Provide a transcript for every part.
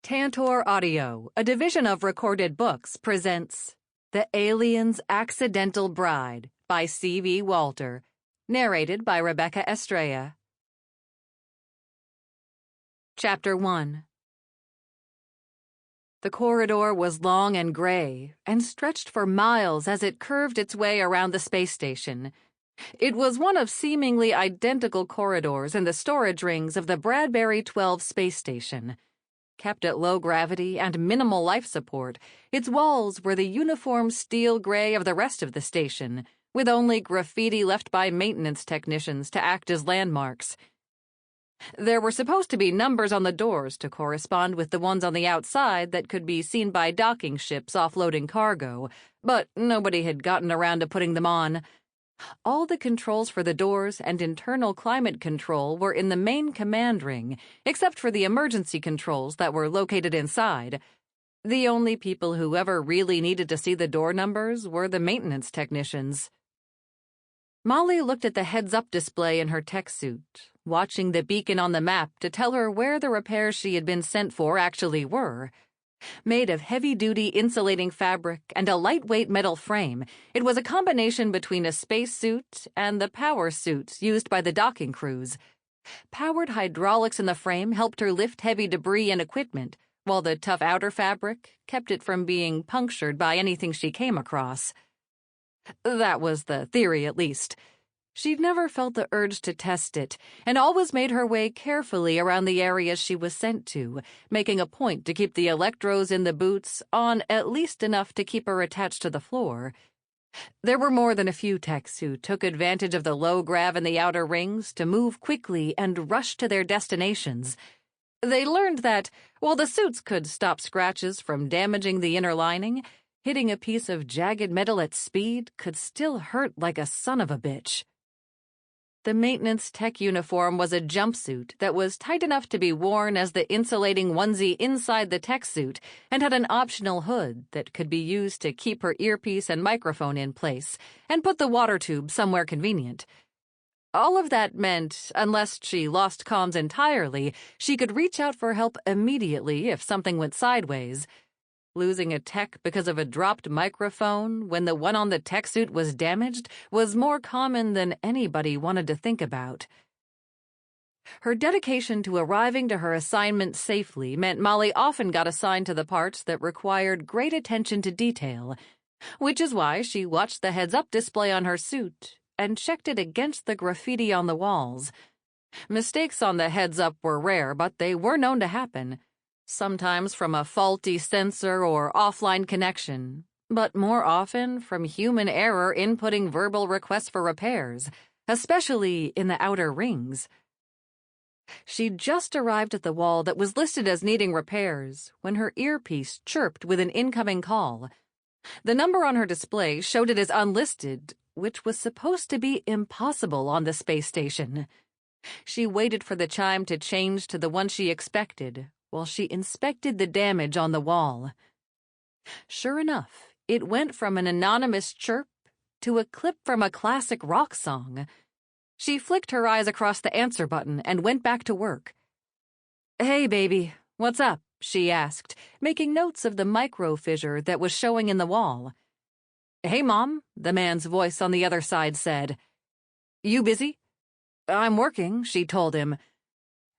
Tantor Audio, a division of Recorded Books, presents The Alien's Accidental Bride by C.V. Walter, narrated by Rebecca Estrella. Chapter 1. The corridor was long and gray, and stretched for miles as it curved its way around the space station. It was one of seemingly identical corridors in the storage rings of the Bradbury 12 space station. Kept at low gravity and minimal life support, its walls were the uniform steel gray of the rest of the station, with only graffiti left by maintenance technicians to act as landmarks. There were supposed to be numbers on the doors to correspond with the ones on the outside that could be seen by docking ships offloading cargo, but nobody had gotten around to putting them on. All the controls for the doors and internal climate control were in the main command ring, except for the emergency controls that were located inside. The only people who ever really needed to see the door numbers were the maintenance technicians. Molly looked at the heads-up display in her tech suit, watching the beacon on the map to tell her where the repairs she had been sent for actually were. Made of heavy-duty insulating fabric and a lightweight metal frame, it was a combination between a spacesuit and the power suits used by the docking crews. Powered hydraulics in the frame helped her lift heavy debris and equipment, while the tough outer fabric kept it from being punctured by anything she came across. That was the theory, at least. She'd never felt the urge to test it, and always made her way carefully around the areas she was sent to, making a point to keep the electrodes in the boots on at least enough to keep her attached to the floor. There were more than a few techs who took advantage of the low grav in the outer rings to move quickly and rush to their destinations. They learned that, while the suits could stop scratches from damaging the inner lining, hitting a piece of jagged metal at speed could still hurt like a son of a bitch. The maintenance tech uniform was a jumpsuit that was tight enough to be worn as the insulating onesie inside the tech suit and had an optional hood that could be used to keep her earpiece and microphone in place and put the water tube somewhere convenient. All of that meant, unless she lost comms entirely, she could reach out for help immediately if something went sideways. Losing a tech because of a dropped microphone when the one on the tech suit was damaged was more common than anybody wanted to think about. Her dedication to arriving to her assignment safely meant Molly often got assigned to the parts that required great attention to detail, which is why she watched the heads-up display on her suit and checked it against the graffiti on the walls. Mistakes on the heads-up were rare, but they were known to happen. Sometimes from a faulty sensor or offline connection, but more often from human error inputting verbal requests for repairs, especially in the outer rings. She'd just arrived at the wall that was listed as needing repairs when her earpiece chirped with an incoming call. The number on her display showed it as unlisted, which was supposed to be impossible on the space station. She waited for the chime to change to the one she expected, while she inspected the damage on the wall. Sure enough, it went from an anonymous chirp to a clip from a classic rock song. She flicked her eyes across the answer button and went back to work. "Hey, baby, what's up?" she asked, making notes of the micro-fissure that was showing in the wall. "Hey, Mom," the man's voice on the other side said. "You busy?" "I'm working," she told him.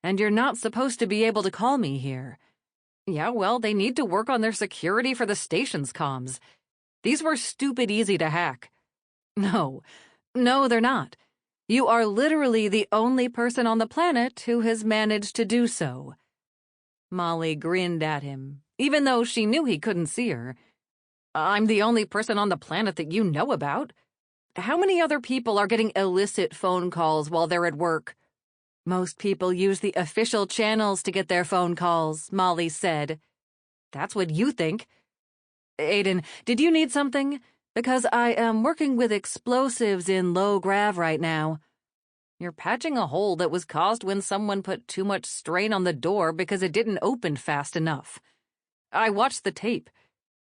"And you're not supposed to be able to call me here." "Yeah, well, they need to work on their security for the station's comms. These were stupid easy to hack." No, they're not. You are literally the only person on the planet who has managed to do so." Molly grinned at him, even though she knew he couldn't see her. "I'm the only person on the planet that you know about. How many other people are getting illicit phone calls while they're at work?" "Most people use the official channels to get their phone calls," Molly said. "That's what you think." "Aiden, did you need something? Because I am working with explosives in low grav right now." "You're patching a hole that was caused when someone put too much strain on the door because it didn't open fast enough. I watched the tape.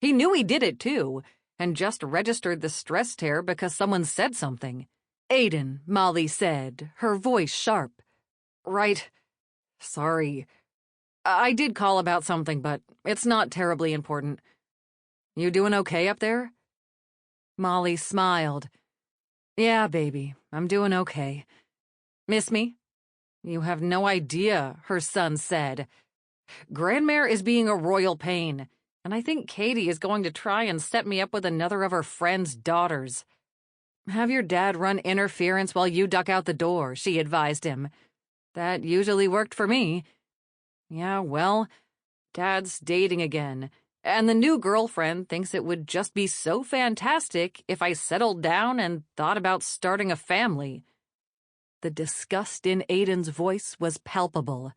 He knew he did it too, and just registered the stress tear because someone said something." "Aiden," Molly said, her voice sharp. "Right. Sorry. I did call about something, but it's not terribly important. You doing okay up there? Molly smiled. Yeah, baby, I'm doing okay. Miss me? You have no idea, her son said. Grandmere is being a royal pain, and I think Katie is going to try and set me up with another of her friend's daughters. Have your dad run interference while you duck out the door, she advised him. That usually worked for me. Yeah, well, Dad's dating again, and the new girlfriend thinks it would just be so fantastic if I settled down and thought about starting a family. The disgust in Aiden's voice was palpable.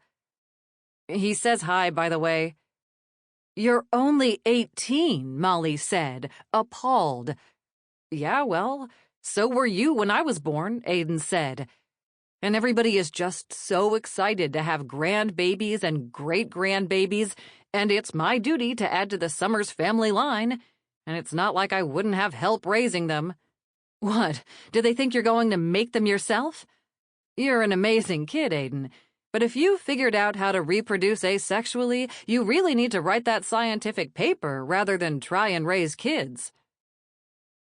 He says hi, by the way. You're only 18, Molly said, appalled. Yeah, well, so were you when I was born, Aiden said. And everybody is just so excited to have grandbabies and great-grandbabies, and it's my duty to add to the Summers family line, and it's not like I wouldn't have help raising them. What, do they think you're going to make them yourself? You're an amazing kid, Aiden, but if you figured out how to reproduce asexually, you really need to write that scientific paper rather than try and raise kids.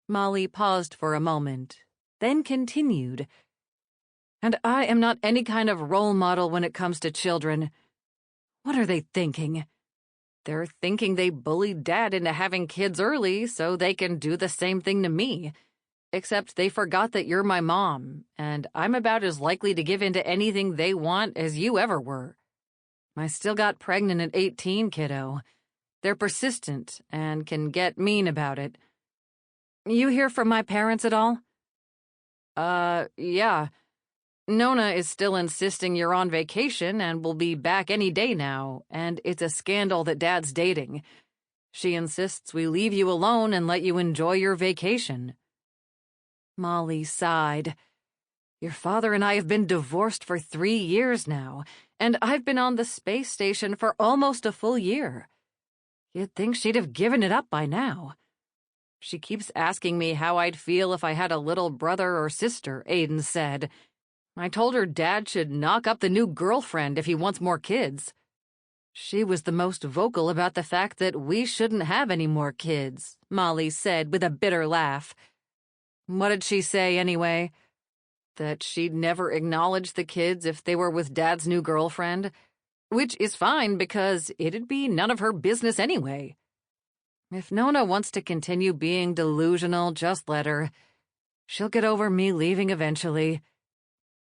Molly paused for a moment, then continued. And I am not any kind of role model when it comes to children. What are they thinking? They're thinking they bullied Dad into having kids early so they can do the same thing to me. Except they forgot that you're my mom, and I'm about as likely to give in to anything they want as you ever were. I still got pregnant at 18, kiddo. They're persistent and can get mean about it. You hear from my parents at all? Yeah. Nona is still insisting you're on vacation and will be back any day now, and it's a scandal that Dad's dating. She insists we leave you alone and let you enjoy your vacation. Molly sighed. Your father and I have been divorced for 3 years now, and I've been on the space station for almost a full year. You'd think she'd have given it up by now. She keeps asking me how I'd feel if I had a little brother or sister, Aiden said. I told her Dad should knock up the new girlfriend if he wants more kids. She was the most vocal about the fact that we shouldn't have any more kids, Molly said with a bitter laugh. What did she say, anyway? That she'd never acknowledge the kids if they were with Dad's new girlfriend? Which is fine because it'd be none of her business anyway. If Nona wants to continue being delusional, just let her. She'll get over me leaving eventually.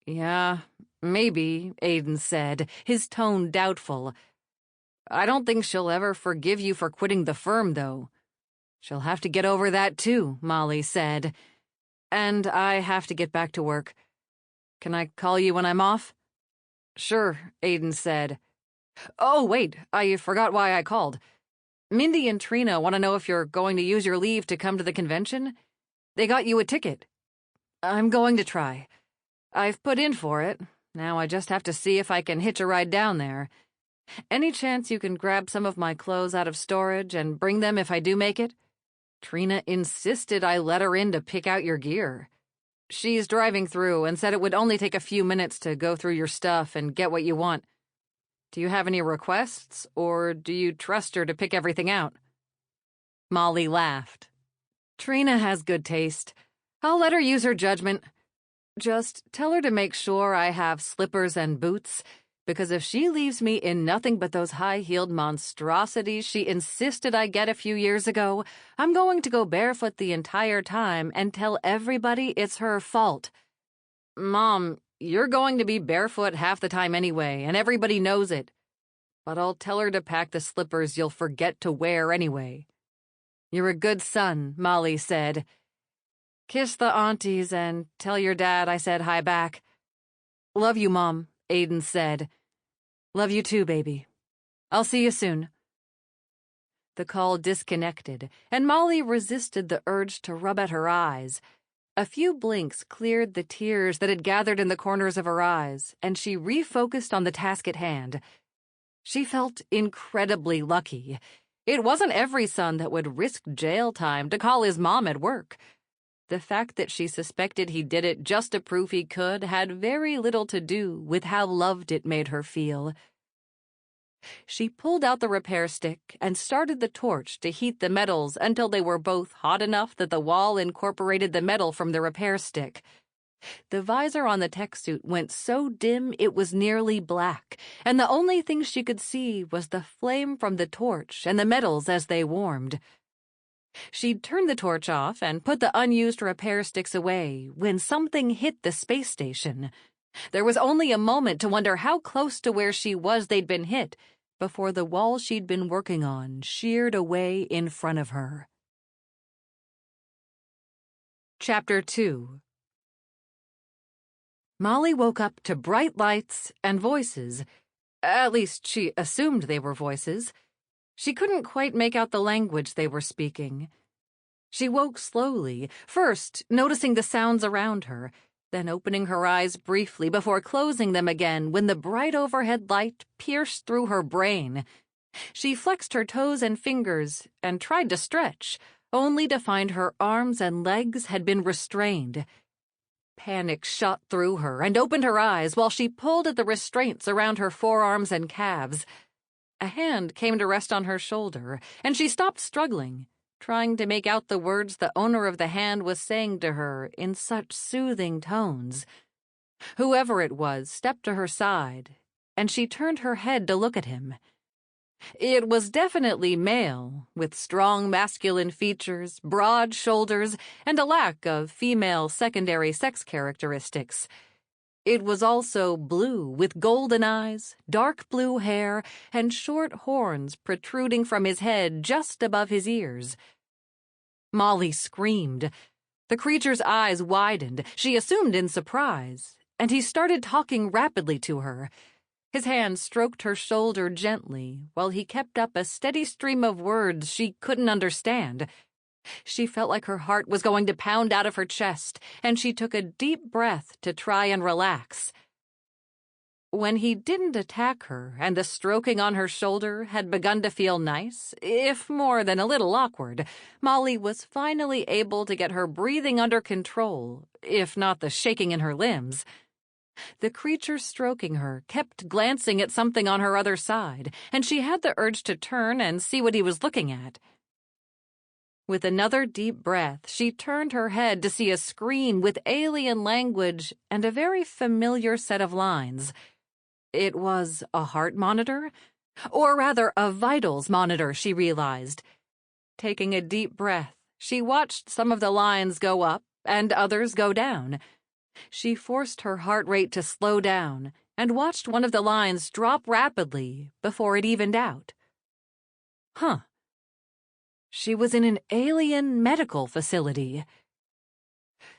Yeah, maybe, Aiden said, his tone doubtful. I don't think she'll ever forgive you for quitting the firm, though. She'll have to get over that, too, Molly said. And I have to get back to work. Can I call you when I'm off? Sure, Aiden said. Oh, wait, I forgot why I called. Mindy and Trina want to know if you're going to use your leave to come to the convention. They got you a ticket. I'm going to try. I've put in for it. Now I just have to see if I can hitch a ride down there. Any chance you can grab some of my clothes out of storage and bring them if I do make it? Trina insisted I let her in to pick out your gear. She's driving through and said it would only take a few minutes to go through your stuff and get what you want. Do you have any requests, or do you trust her to pick everything out? Molly laughed. Trina has good taste. I'll let her use her judgment. Just tell her to make sure I have slippers and boots, because if she leaves me in nothing but those high-heeled monstrosities she insisted I get a few years ago, I'm going to go barefoot the entire time and tell everybody it's her fault. Mom, you're going to be barefoot half the time anyway, and everybody knows it. But I'll tell her to pack the slippers you'll forget to wear anyway. You're a good son, Molly said. Kiss the aunties and tell your dad I said hi back. Love you, Mom, Aiden said. Love you too, baby. I'll see you soon. The call disconnected, and Molly resisted the urge to rub at her eyes. A few blinks cleared the tears that had gathered in the corners of her eyes, and she refocused on the task at hand. She felt incredibly lucky. It wasn't every son that would risk jail time to call his mom at work. The fact that she suspected he did it just to prove he could had very little to do with how loved it made her feel. She pulled out the repair stick and started the torch to heat the metals until they were both hot enough that the wall incorporated the metal from the repair stick. The visor on the tech suit went so dim it was nearly black, and the only thing she could see was the flame from the torch and the metals as they warmed. She'd turned the torch off and put the unused repair sticks away when something hit the space station. There was only a moment to wonder how close to where she was they'd been hit before the wall she'd been working on sheared away in front of her. Chapter 2. Molly woke up to bright lights and voices. At least she assumed they were voices. She couldn't quite make out the language they were speaking. She woke slowly, first noticing the sounds around her, then opening her eyes briefly before closing them again when the bright overhead light pierced through her brain. She flexed her toes and fingers and tried to stretch, only to find her arms and legs had been restrained. Panic shot through her and opened her eyes while she pulled at the restraints around her forearms and calves. A hand came to rest on her shoulder, and she stopped struggling, trying to make out the words the owner of the hand was saying to her in such soothing tones. Whoever it was stepped to her side, and she turned her head to look at him. It was definitely male, with strong masculine features, broad shoulders, and a lack of female secondary sex characteristics. It was also blue, with golden eyes, dark blue hair, and short horns protruding from his head just above his ears. Molly screamed. The creature's eyes widened, she assumed in surprise, and he started talking rapidly to her. His hand stroked her shoulder gently, while he kept up a steady stream of words she couldn't understand. She felt like her heart was going to pound out of her chest, and she took a deep breath to try and relax. When he didn't attack her, and the stroking on her shoulder had begun to feel nice, if more than a little awkward, Molly was finally able to get her breathing under control, if not the shaking in her limbs. The creature stroking her kept glancing at something on her other side, and she had the urge to turn and see what he was looking at. With another deep breath, she turned her head to see a screen with alien language and a very familiar set of lines. It was a heart monitor? Or rather, a vitals monitor, she realized. Taking a deep breath, she watched some of the lines go up and others go down. She forced her heart rate to slow down and watched one of the lines drop rapidly before it evened out. Huh. She was in an alien medical facility.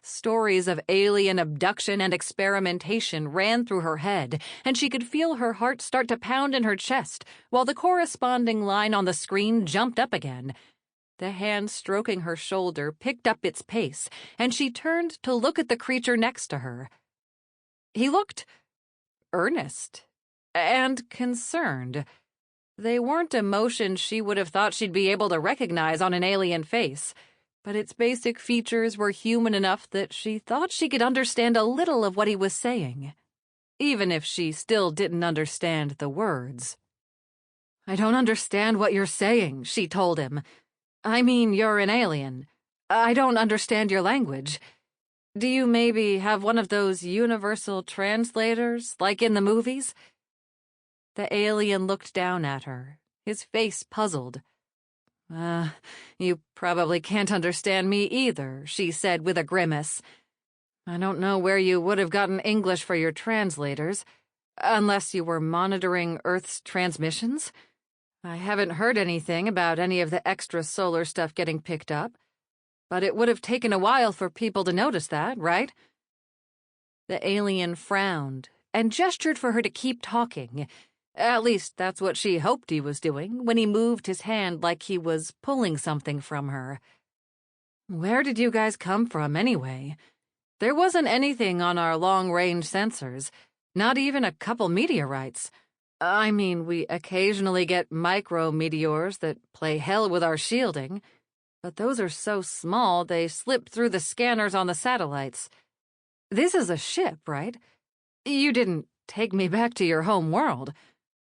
Stories of alien abduction and experimentation ran through her head, and she could feel her heart start to pound in her chest, while the corresponding line on the screen jumped up again. The hand stroking her shoulder picked up its pace, and she turned to look at the creature next to her. He looked earnest and concerned. They weren't emotions she would have thought she'd be able to recognize on an alien face, but its basic features were human enough that she thought she could understand a little of what he was saying, even if she still didn't understand the words. "I don't understand what you're saying," she told him. "I mean, you're an alien. I don't understand your language. Do you maybe have one of those universal translators, like in the movies?" The alien looked down at her, his face puzzled. You probably can't understand me either," she said with a grimace. "I don't know where you would have gotten English for your translators, unless you were monitoring Earth's transmissions. I haven't heard anything about any of the extrasolar stuff getting picked up, but it would have taken a while for people to notice that, right?" The alien frowned and gestured for her to keep talking. At least that's what she hoped he was doing when he moved his hand like he was pulling something from her. "Where did you guys come from, anyway? There wasn't anything on our long-range sensors, not even a couple meteorites. I mean, we occasionally get micro-meteors that play hell with our shielding, but those are so small they slip through the scanners on the satellites. This is a ship, right? You didn't take me back to your home world.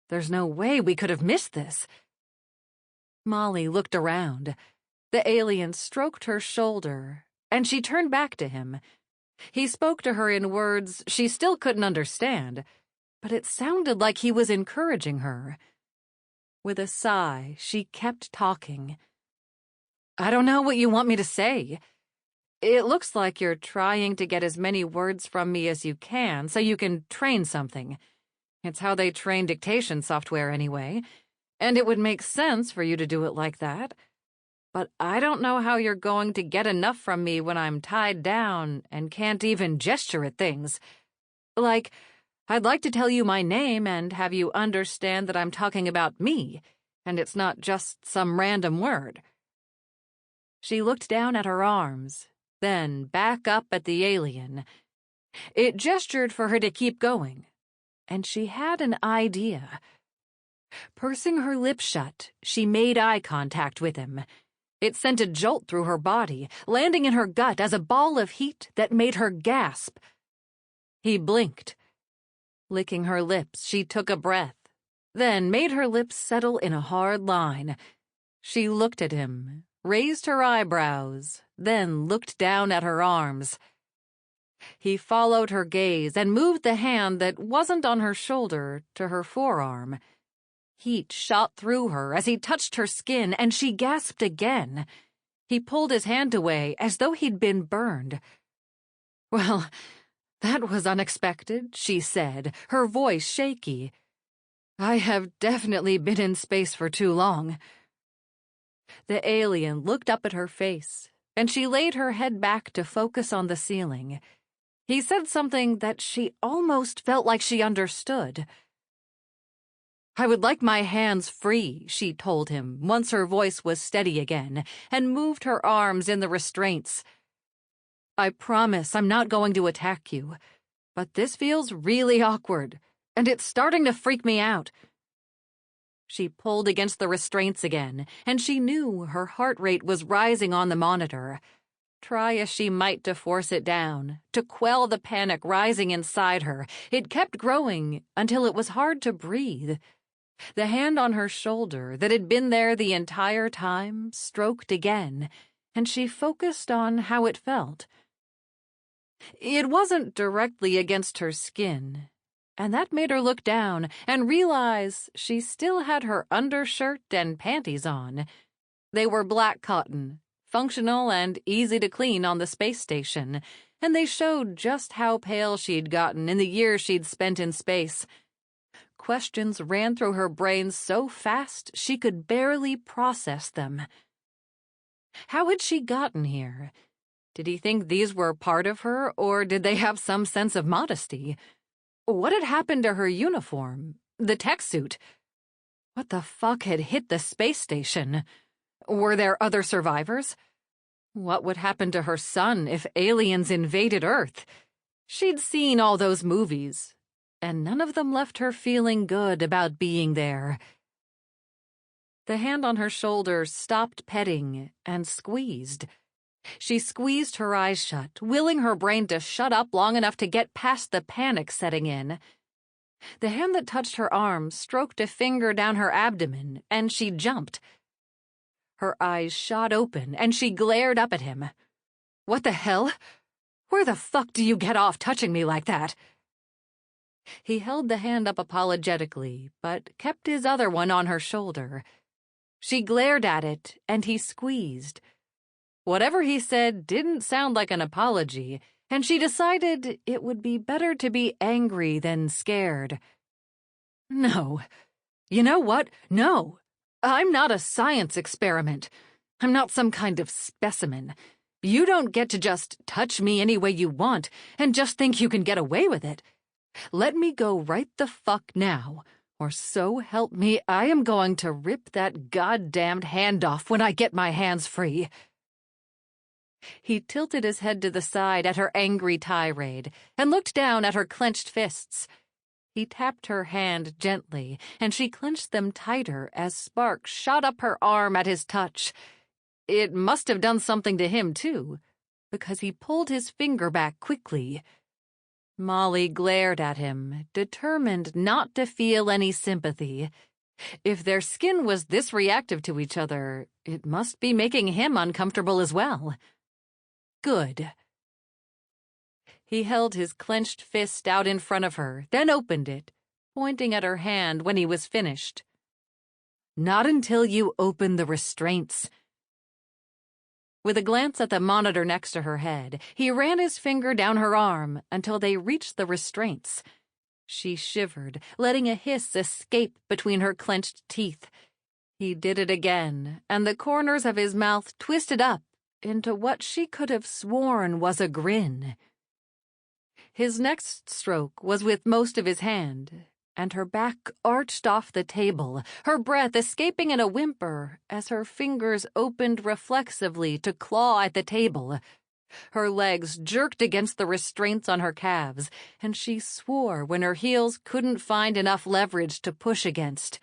There's no way we could have missed this. Molly looked around. The alien stroked her shoulder, and she turned back to him. He spoke to her in words she still couldn't understand, but it sounded like he was encouraging her. With a sigh, she kept talking. I don't know what you want me to say. It looks like you're trying to get as many words from me as you can so you can train something. It's how they train dictation software anyway, and it would make sense for you to do it like that. But I don't know how you're going to get enough from me when I'm tied down and can't even gesture at things. Like, I'd like to tell you my name and have you understand that I'm talking about me, and it's not just some random word. She looked down at her arms, then back up at the alien. It gestured for her to keep going, and she had an idea. Pursing her lips shut, she made eye contact with him. It sent a jolt through her body, landing in her gut as a ball of heat that made her gasp. He blinked. Licking her lips, she took a breath, then made her lips settle in a hard line. She looked at him, raised her eyebrows, then looked down at her arms. He followed her gaze and moved the hand that wasn't on her shoulder to her forearm. Heat shot through her as he touched her skin, and she gasped again. He pulled his hand away as though he'd been burned. Well, that was unexpected, she said, her voice shaky. I have definitely been in space for too long. The alien looked up at her face, and she laid her head back to focus on the ceiling. He said something that she almost felt like she understood. I would like my hands free, she told him, once her voice was steady again, and moved her arms in the restraints. I promise I'm not going to attack you, but this feels really awkward, and it's starting to freak me out. She pulled against the restraints again, and she knew her heart rate was rising on the monitor. Try as she might to force it down, to quell the panic rising inside her, it kept growing until it was hard to breathe. The hand on her shoulder that had been there the entire time stroked again, and she focused on how it felt. It wasn't directly against her skin, and that made her look down and realize she still had her undershirt and panties on. They were black cotton, functional and easy to clean on the space station, and they showed just how pale she'd gotten in the years she'd spent in space. Questions ran through her brain so fast she could barely process them. How had she gotten here? Did he think these were part of her, or did they have some sense of modesty? What had happened to her uniform, the tech suit? What the fuck had hit the space station? Were there other survivors? What would happen to her son if aliens invaded Earth? She'd seen all those movies, and none of them left her feeling good about being there. The hand on her shoulder stopped petting and squeezed. She squeezed her eyes shut, willing her brain to shut up long enough to get past the panic setting in. The hand that touched her arm stroked a finger down her abdomen, and she jumped. Her eyes shot open, and she glared up at him. What the hell? Where the fuck do you get off touching me like that? He held the hand up apologetically, but kept his other one on her shoulder. She glared at it, and he squeezed. Whatever he said didn't sound like an apology, and she decided it would be better to be angry than scared. No. You know what? No. I'm not a science experiment. I'm not some kind of specimen. You don't get to just touch me any way you want and just think you can get away with it. Let me go right the fuck now, or so help me, I am going to rip that goddamned hand off when I get my hands free. He tilted his head to the side at her angry tirade and looked down at her clenched fists. He tapped her hand gently, and she clenched them tighter as sparks shot up her arm at his touch. It must have done something to him, too, because he pulled his finger back quickly. Molly glared at him, determined not to feel any sympathy. If their skin was this reactive to each other, it must be making him uncomfortable as well. Good. He held his clenched fist out in front of her, then opened it, pointing at her hand when he was finished. Not until you open the restraints. With a glance at the monitor next to her head, he ran his finger down her arm until they reached the restraints. She shivered, letting a hiss escape between her clenched teeth. He did it again, and the corners of his mouth twisted up into what she could have sworn was a grin. His next stroke was with most of his hand, and her back arched off the table, her breath escaping in a whimper as her fingers opened reflexively to claw at the table. Her legs jerked against the restraints on her calves, and she swore when her heels couldn't find enough leverage to push against.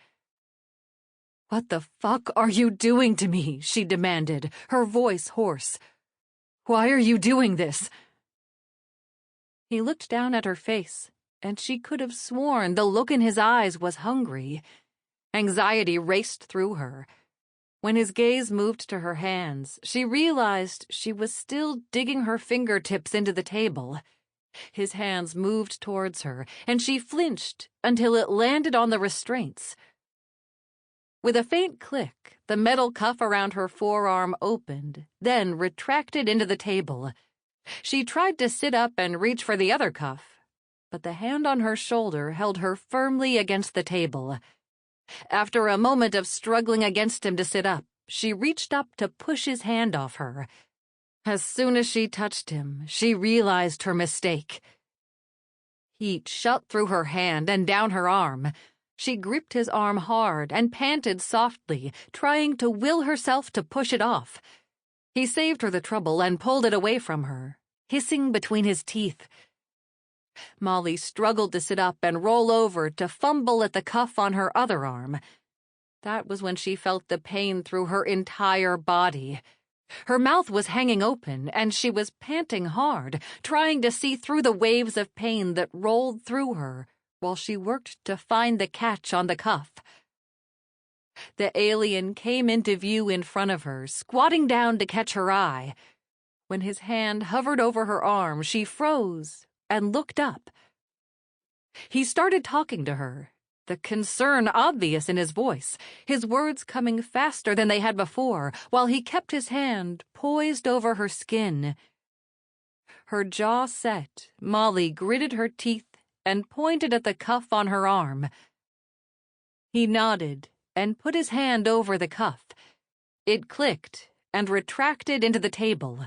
"What the fuck are you doing to me?" she demanded, her voice hoarse. "Why are you doing this?" He looked down at her face, and she could have sworn the look in his eyes was hungry. Anxiety raced through her. When his gaze moved to her hands, she realized she was still digging her fingertips into the table. His hands moved towards her, and she flinched until it landed on the restraints. With a faint click, the metal cuff around her forearm opened, then retracted into the table. She tried to sit up and reach for the other cuff, but the hand on her shoulder held her firmly against the table. After a moment of struggling against him to sit up, she reached up to push his hand off her. As soon as she touched him, she realized her mistake. Heat shot through her hand and down her arm. She gripped his arm hard and panted softly, trying to will herself to push it off. He saved her the trouble and pulled it away from her, hissing between his teeth. Molly struggled to sit up and roll over to fumble at the cuff on her other arm. That was when she felt the pain through her entire body. Her mouth was hanging open, and she was panting hard, trying to see through the waves of pain that rolled through her while she worked to find the catch on the cuff. The alien came into view in front of her, squatting down to catch her eye. When his hand hovered over her arm, she froze and looked up. He started talking to her, the concern obvious in his voice, his words coming faster than they had before, while he kept his hand poised over her skin. Her jaw set, Molly gritted her teeth and pointed at the cuff on her arm. He nodded and put his hand over the cuff. It clicked and retracted into the table.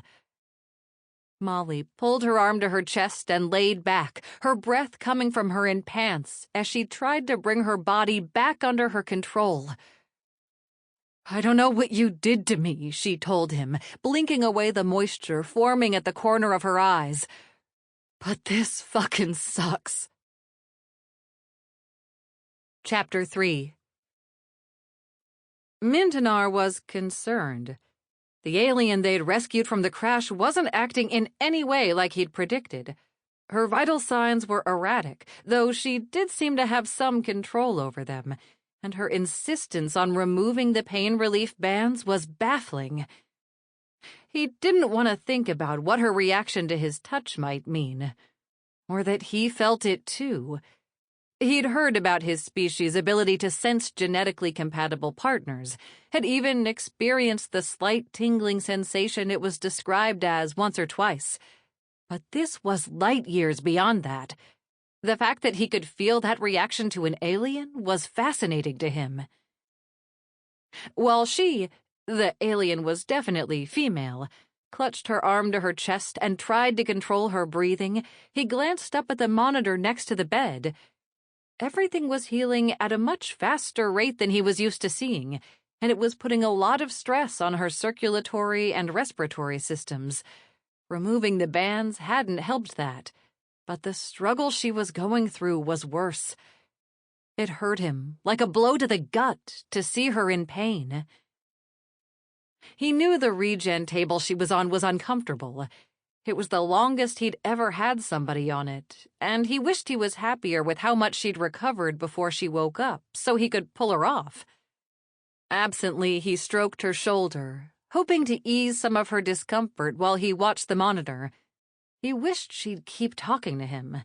Molly pulled her arm to her chest and laid back, her breath coming from her in pants as she tried to bring her body back under her control. "I don't know what you did to me," she told him, blinking away the moisture forming at the corner of her eyes. "But this fucking sucks." Chapter 3. Mintonar was concerned. The alien they'd rescued from the crash wasn't acting in any way like he'd predicted. Her vital signs were erratic, though she did seem to have some control over them, and her insistence on removing the pain relief bands was baffling. He didn't want to think about what her reaction to his touch might mean, or that he felt it too. He'd heard about his species' ability to sense genetically compatible partners, had even experienced the slight tingling sensation it was described as once or twice. But this was light years beyond that. The fact that he could feel that reaction to an alien was fascinating to him. While she, the alien was definitely female, clutched her arm to her chest and tried to control her breathing, he glanced up at the monitor next to the bed. Everything was healing at a much faster rate than he was used to seeing, and it was putting a lot of stress on her circulatory and respiratory systems. Removing the bands hadn't helped that, but the struggle she was going through was worse. It hurt him, like a blow to the gut, to see her in pain. He knew the regen table she was on was uncomfortable. It was the longest he'd ever had somebody on it, and he wished he was happier with how much she'd recovered before she woke up, so he could pull her off. Absently, he stroked her shoulder, hoping to ease some of her discomfort while he watched the monitor. He wished she'd keep talking to him,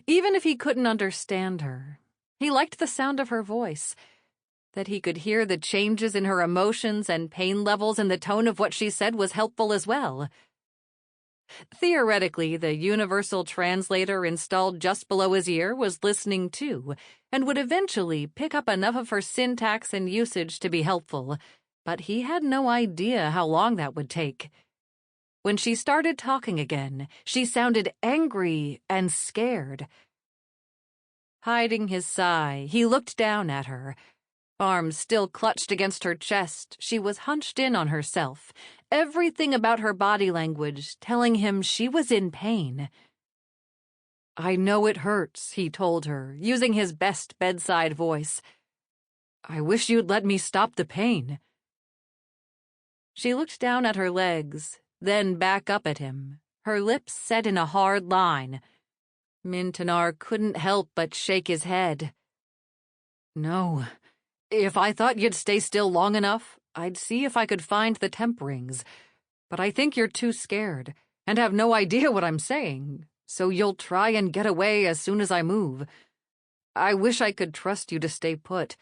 even if he couldn't understand her. He liked the sound of her voice, that he could hear the changes in her emotions and pain levels in the tone of what she said was helpful as well. Theoretically, the universal translator installed just below his ear was listening too, and would eventually pick up enough of her syntax and usage to be helpful, but he had no idea how long that would take. When she started talking again, she sounded angry and scared. Hiding his sigh, he looked down at her. Arms still clutched against her chest, she was hunched in on herself, everything about her body language telling him she was in pain. "I know it hurts," he told her, using his best bedside voice. "I wish you'd let me stop the pain." She looked down at her legs, then back up at him, her lips set in a hard line. Mintonar couldn't help but shake his head. "No. If I thought you'd stay still long enough, I'd see if I could find the temp rings. But I think you're too scared, and have no idea what I'm saying, so you'll try and get away as soon as I move. I wish I could trust you to stay put,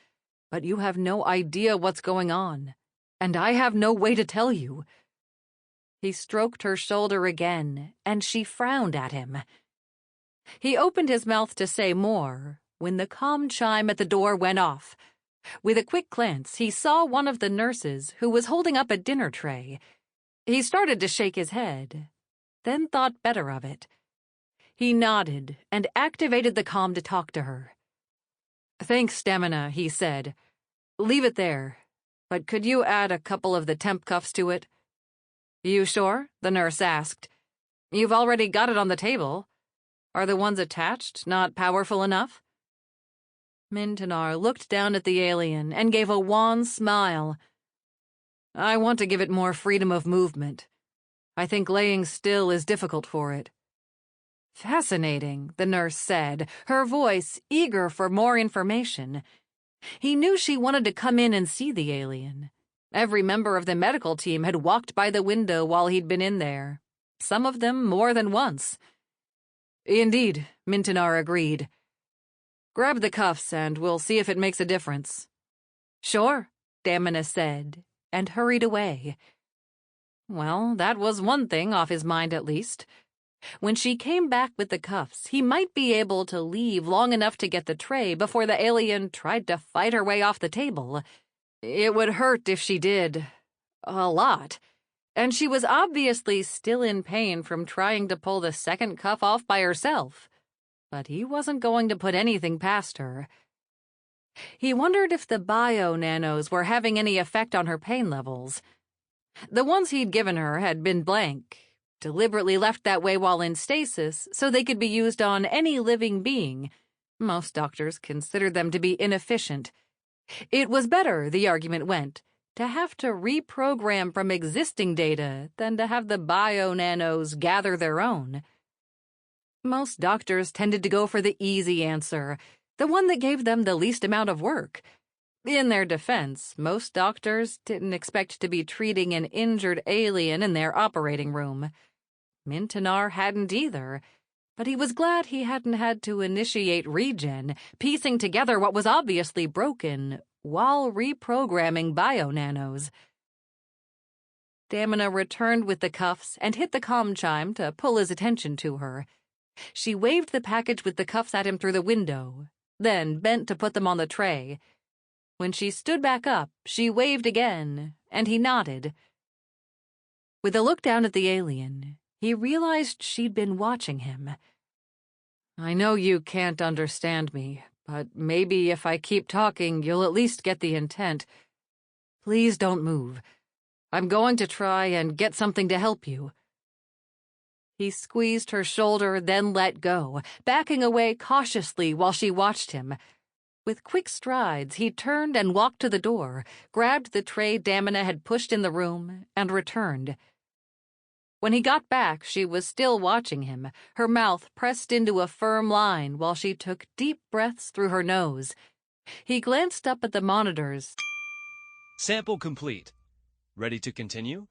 but you have no idea what's going on, and I have no way to tell you." He stroked her shoulder again, and she frowned at him. He opened his mouth to say more when the comm chime at the door went off. With a quick glance, he saw one of the nurses who was holding up a dinner tray. He started to shake his head, then thought better of it. He nodded and activated the comm to talk to her. "Thanks, Stamina," he said. "Leave it there, but could you add a couple of the temp cuffs to it?" "You sure?" the nurse asked. "You've already got it on the table. Are the ones attached not powerful enough?" Mintonar looked down at the alien and gave a wan smile. "I want to give it more freedom of movement. I think laying still is difficult for it." "Fascinating," the nurse said, her voice eager for more information. He knew she wanted to come in and see the alien. Every member of the medical team had walked by the window while he'd been in there, some of them more than once. "Indeed," Mintonar agreed. "Grab the cuffs and we'll see if it makes a difference." "Sure," Stamina said, and hurried away. Well, that was one thing off his mind at least. When she came back with the cuffs, he might be able to leave long enough to get the tray before the alien tried to fight her way off the table. It would hurt if she did. A lot. And she was obviously still in pain from trying to pull the second cuff off by herself. But he wasn't going to put anything past her. He wondered if the bio-nanos were having any effect on her pain levels. The ones he'd given her had been blank, deliberately left that way while in stasis so they could be used on any living being. Most doctors considered them to be inefficient. It was better, the argument went, to have to reprogram from existing data than to have the bio-nanos gather their own. Most doctors tended to go for the easy answer, the one that gave them the least amount of work. In their defense, most doctors didn't expect to be treating an injured alien in their operating room. Mintonar hadn't either, but he was glad he hadn't had to initiate regen, piecing together what was obviously broken while reprogramming bio-nanos. Stamina returned with the cuffs and hit the comm chime to pull his attention to her. She waved the package with the cuffs at him through the window, then bent to put them on the tray. When she stood back up, she waved again, and he nodded. With a look down at the alien, he realized she'd been watching him. "I know you can't understand me, but maybe if I keep talking, you'll at least get the intent. Please don't move. I'm going to try and get something to help you." He squeezed her shoulder, then let go, backing away cautiously while she watched him. With quick strides, he turned and walked to the door, grabbed the tray Stamina had pushed in the room, and returned. When he got back, she was still watching him, her mouth pressed into a firm line while she took deep breaths through her nose. He glanced up at the monitors. Sample complete. Ready to continue?